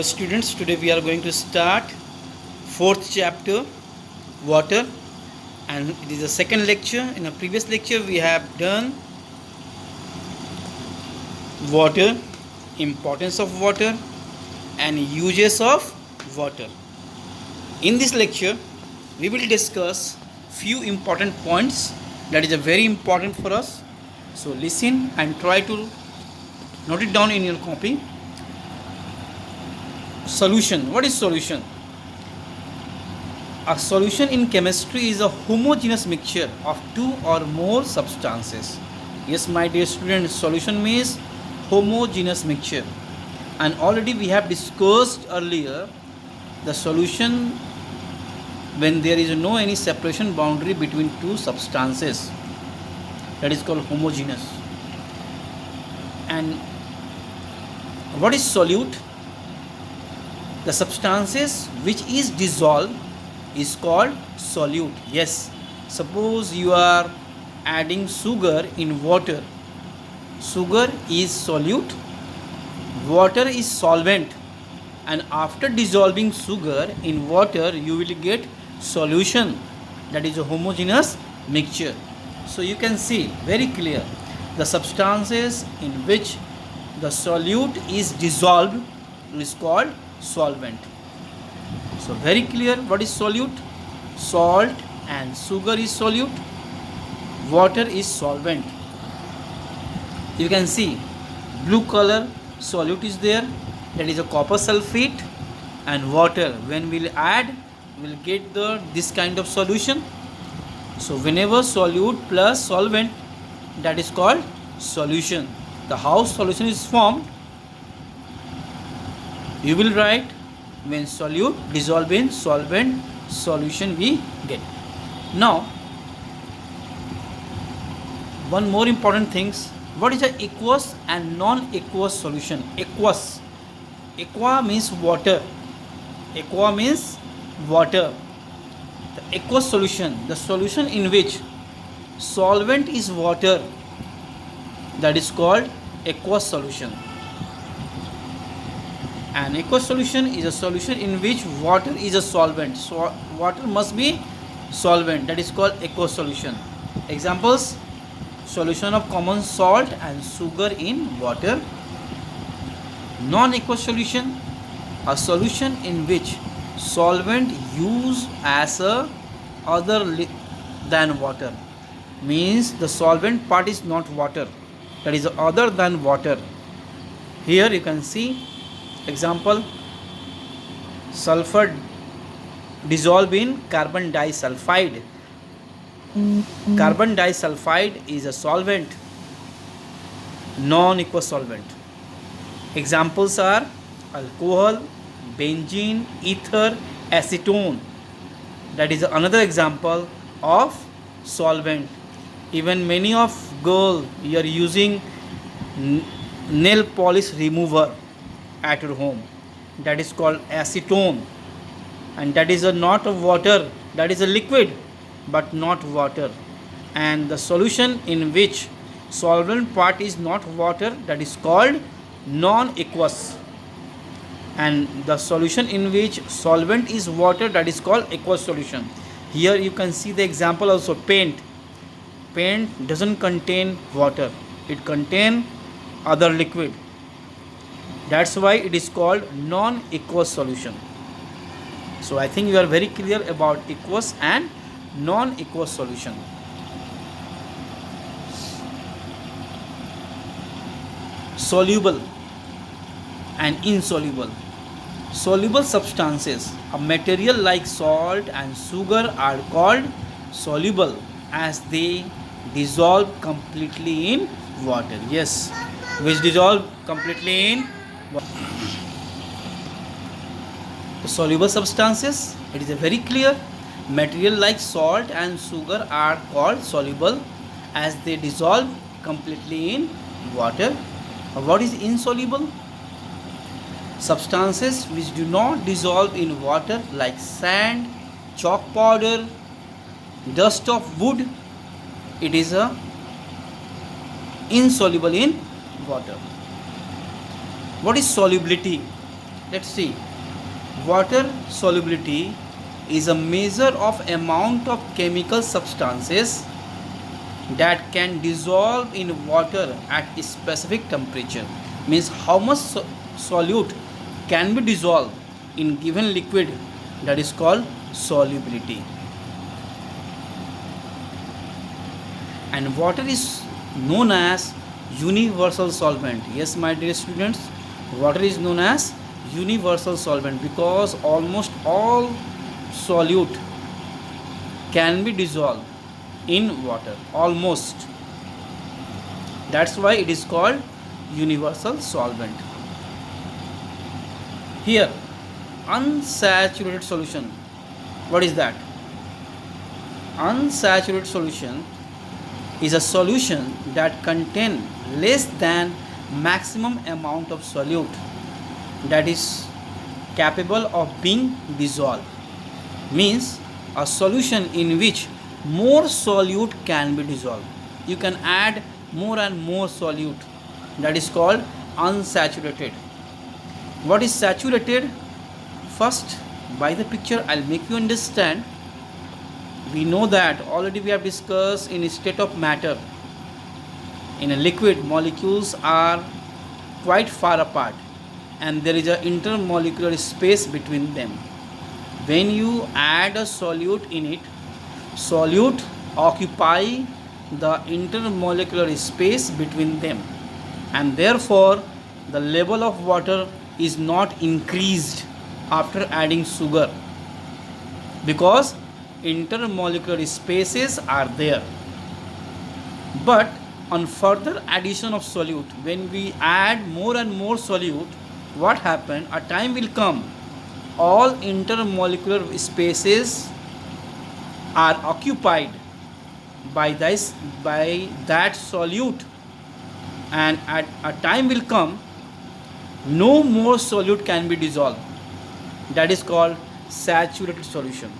Students, today we are going to start fourth chapter, water, and it is the second lecture. In a previous lecture we have done water, importance of water and uses of water. In this lecture we will discuss few important points that is very important for us. So listen and try to note it down in your copy. Solution. What is solution? A solution in chemistry is a homogeneous mixture of two or more substances. Yes, my dear students, solution means homogeneous mixture. And already we have discussed earlier the solution when there is no any separation boundary between two substances. That is called homogeneous. And what is solute? The substances which is dissolved is called solute. Yes, suppose you are adding sugar in water. Sugar is solute, water is solvent, and after dissolving sugar in water you will get solution, that is a homogeneous mixture. So you can see very clear the substances in which the solute is dissolved is called solvent. So very clear what is solute. Salt and sugar is solute, water is solvent. You can see blue color solute is there, that is a copper sulfate, and water when we'll add we'll get this kind of solution. So whenever solute plus solvent, that is called solution. The how solution is formed, you will write when solute dissolve in solvent, solution we get. Now one more important things, what is the aqueous and non-aqueous solution? Aqueous, aqua means water, aqua means water. The aqueous solution, the solution in which solvent is water, that is called aqueous solution. An aqueous solution is a solution in which water is a solvent. So water must be solvent, that is called aqueous solution. Examples: solution of common salt and sugar in water. Non-aqueous solution, a solution in which solvent used as a other than water, means the solvent part is not water, that is other than water. Here you can see example: sulfur dissolve in carbon disulfide. Carbon disulfide is a solvent, non-aqueous solvent. Examples are alcohol, benzene, ether, acetone, that is another example of solvent. Even many of girls are using nail polish remover at your home, that is called acetone, and that is not a water, that is a liquid but not water. And the solution in which solvent part is not water, that is called non-aqueous, and the solution in which solvent is water, that is called aqueous solution. Here you can see the example also: paint. Paint doesn't contain water, it contains other liquid, that's why it is called non-aqueous solution. So I think you are very clear about aqueous and non-aqueous solution. Soluble and insoluble. Soluble substances, a material like salt and sugar, are called soluble as they dissolve completely in water. Yes, which dissolve completely in water. The soluble substances, it is a very clear, material like salt and sugar are called soluble as they dissolve completely in water. What is insoluble? Substances which do not dissolve in water like sand, chalk powder, dust of wood, it is insoluble in water. What is solubility? Let's see. Water solubility is a measure of amount of chemical substances that can dissolve in water at a specific temperature. Means how much solute can be dissolved in given liquid, that is called solubility. And water is known as universal solvent. Yes, my dear students, water is known as universal solvent because almost all solute can be dissolved in water, almost. That's why it is called universal solvent. Here, unsaturated solution. What is that? Unsaturated solution is a solution that contains less than maximum amount of solute that is capable of being dissolved. Means a solution in which more solute can be dissolved. You can add more and more solute. That is called unsaturated. What is saturated? First, by the picture I'll make you understand. We know that already we have discussed in a state of matter. In a liquid, molecules are quite far apart and there is an intermolecular space between them. When you add a solute in it, solute occupy the intermolecular space between them, and therefore the level of water is not increased after adding sugar because intermolecular spaces are there. But on further addition of solute, when we add more and more solute, what happen? A time will come all intermolecular spaces are occupied by that solute, and at a time will come no more solute can be dissolved. That is called saturated solution.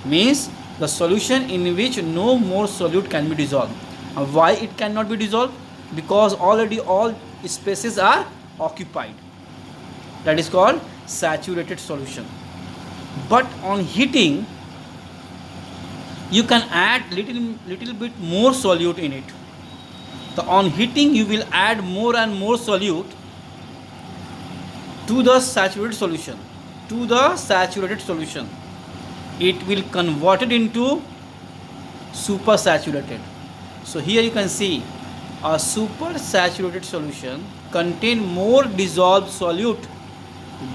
Means the solution in which no more solute can be dissolved. And why it cannot be dissolved? Because already all spaces are occupied. That is called saturated solution. But on heating, you can add little bit more solute in it. So on heating, you will add more and more solute to the saturated solution. It will convert it into supersaturated. So here you can see a supersaturated solution contain more dissolved solute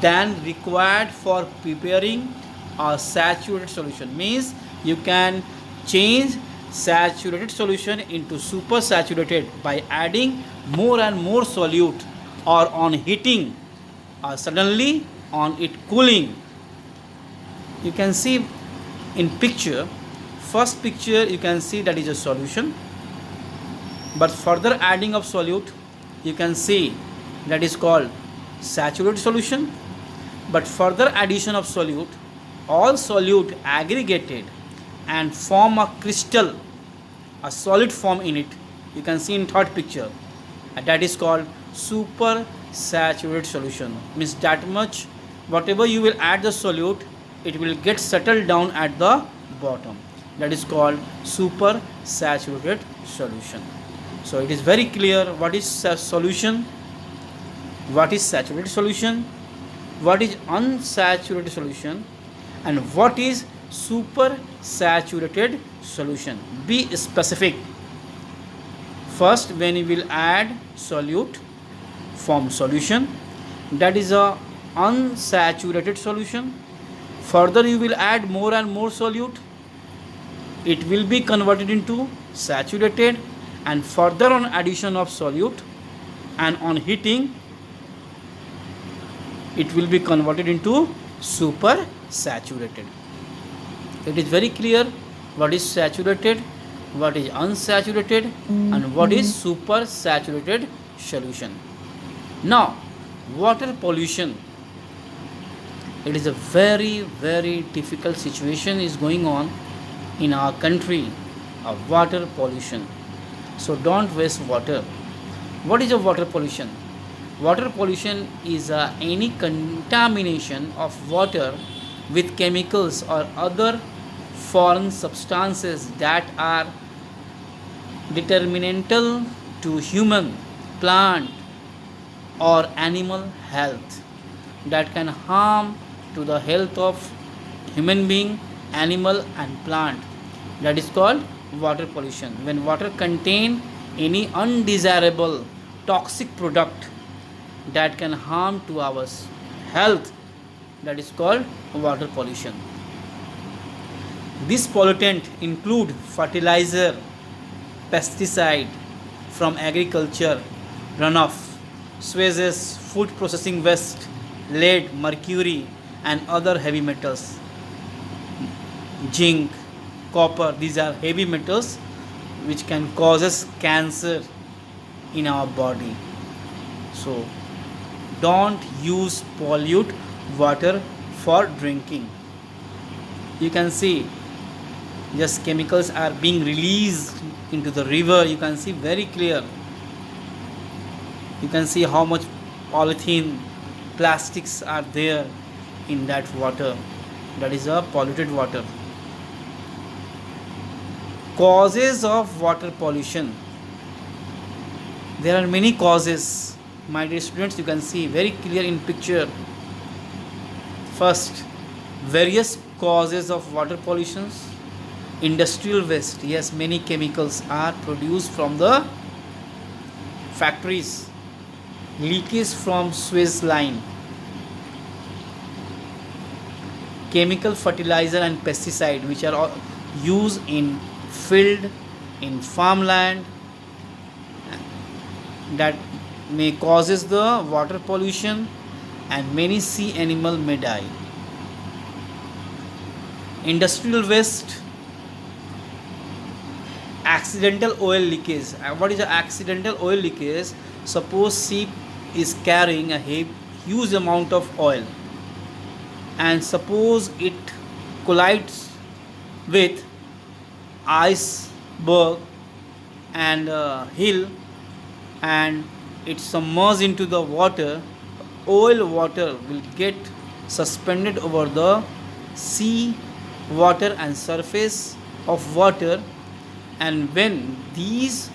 than required for preparing a saturated solution. Means you can change saturated solution into supersaturated by adding more and more solute, or on heating, or suddenly on it cooling. You can see in picture, first picture you can see that is a solution, but further adding of solute you can see that is called saturated solution. But further addition of solute, all solute aggregated and form a crystal, a solid form in it. You can see in third picture, and that is called supersaturated solution. Means that much whatever you will add the solute, it will get settled down at the bottom. That is called supersaturated solution. So it is very clear what is solution, what is saturated solution, what is unsaturated solution, and what is supersaturated solution. Be specific. First, when you will add solute, form solution, that is a unsaturated solution. Further you will add more and more solute, it will be converted into saturated, and further on addition of solute and on heating, it will be converted into supersaturated. It is very clear what is saturated, what is unsaturated, and what is supersaturated solution. Now, water pollution. It is a very difficult situation is going on in our country of water pollution. So don't waste water. What is a water pollution? Water pollution is any contamination of water with chemicals or other foreign substances that are detrimental to human, plant, or animal health, that can harm to the health of human being, animal, and plant. That is called water pollution. When water contain any undesirable toxic product that can harm to our health, that is called water pollution. This pollutant include fertilizer, pesticide from agriculture, runoff, sewage, food processing waste, lead, mercury, and other heavy metals, zinc, copper. These are heavy metals which can cause us cancer in our body. So don't use pollute water for drinking. You can see just chemicals are being released into the river. You can see very clear. You can see how much polythene, plastics are there in that water. That is a polluted water. Causes of water pollution. There are many causes. My dear students, you can see very clear in picture. First, various causes of water pollutions. Industrial waste. Yes, many chemicals are produced from the factories. Leakage from sewage line. Chemical fertilizer and pesticide which are used in field, in farmland, that may causes the water pollution, and many sea animal may die. Industrial waste. Accidental oil leakage. What is the accidental oil leakage? Suppose ship is carrying a huge amount of oil, and suppose it collides with iceberg and hill, and it submerges into the water. Oil water will get suspended over the sea water and surface of water, and when these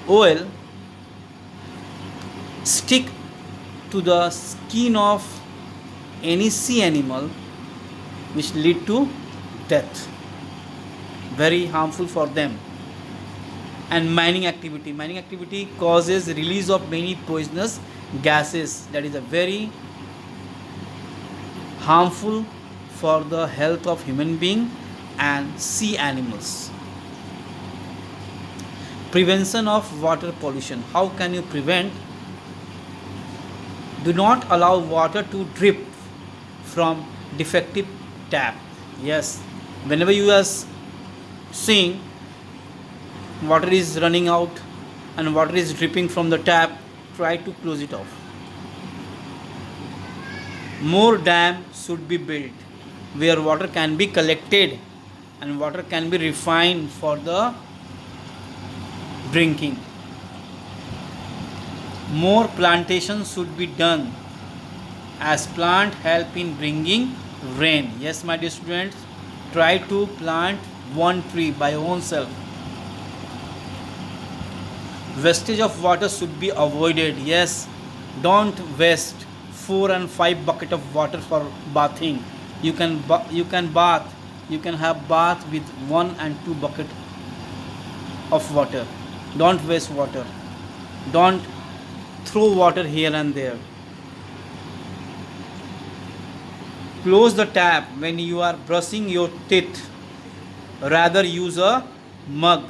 oil stick to the skin of any sea animal, which lead to death, very harmful for them. And mining activity causes release of many poisonous gases, that is a very harmful for the health of human being and sea animals. Prevention of water pollution. How can you prevent? Do not allow water to drip from defective tap. Yes, whenever you are seeing water is running out and water is dripping from the tap, try to close it off. More dams should be built where water can be collected and water can be refined for the drinking. More plantations should be done as plant help in bringing rain. Yes, my dear students, try to plant one tree by oneself. Wastage of water should be avoided. Yes, don't waste 4 and 5 bucket of water for bathing. You can have bath with 1 and 2 bucket of water. Don't waste water. Don't throw water here and there. Close the tap when you are brushing your teeth. Rather use a mug.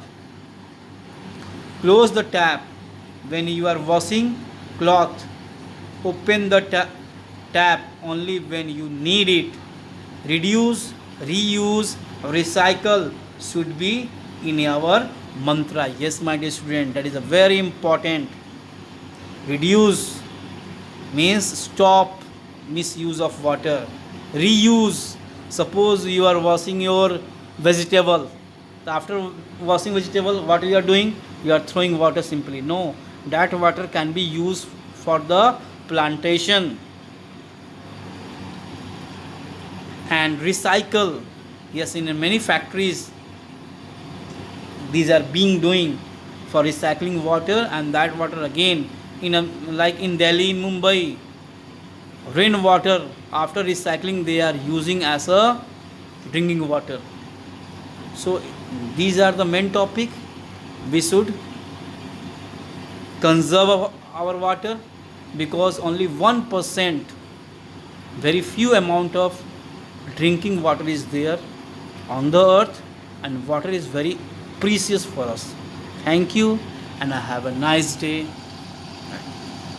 Close the tap when you are washing cloth. Open the tap only when you need it. Reduce, reuse, recycle should be in our mantra. Yes, my dear student, that is a very important. Reduce means stop misuse of water. Reuse. Suppose you are washing your vegetable. After washing vegetable, what you are doing? You are throwing water simply. No, that water can be used for the plantation and recycle. Yes, in many factories these are being doing for recycling water, and that water again in a, like in Delhi, in Mumbai, rainwater after recycling they are using as a drinking water. So these are the main topic. We should conserve our water, because only 1%, very few amount of drinking water is there on the earth, and water is very precious for us. Thank you, and I have a nice day.